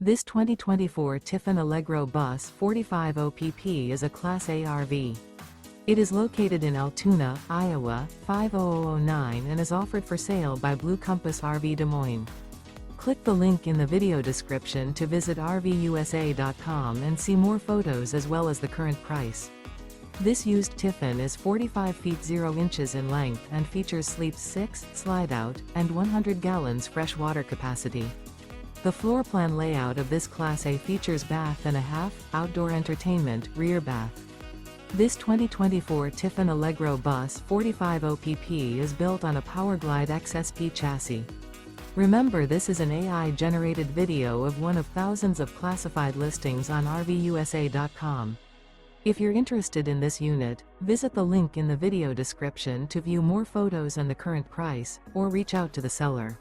This 2024 Tiffin Allegro Bus 45 OPP is a Class A RV. It is located in Altoona, Iowa, 50009 and is offered for sale by Blue Compass RV Des Moines. Click the link in the video description to visit RVUSA.com and see more photos as well as the current price. This used Tiffin is 45 feet 0 inches in length and features sleep 6, Slideout, and 100 gallons fresh water capacity. The floor plan layout of this Class A features bath and a half, outdoor entertainment, rear bath. This 2024 Tiffin Allegro Bus 45 OPP is built on a PowerGlide XSP chassis. Remember, this is an AI-generated video of one of thousands of classified listings on RVUSA.com. If you're interested in this unit, visit the link in the video description to view more photos and the current price, or reach out to the seller.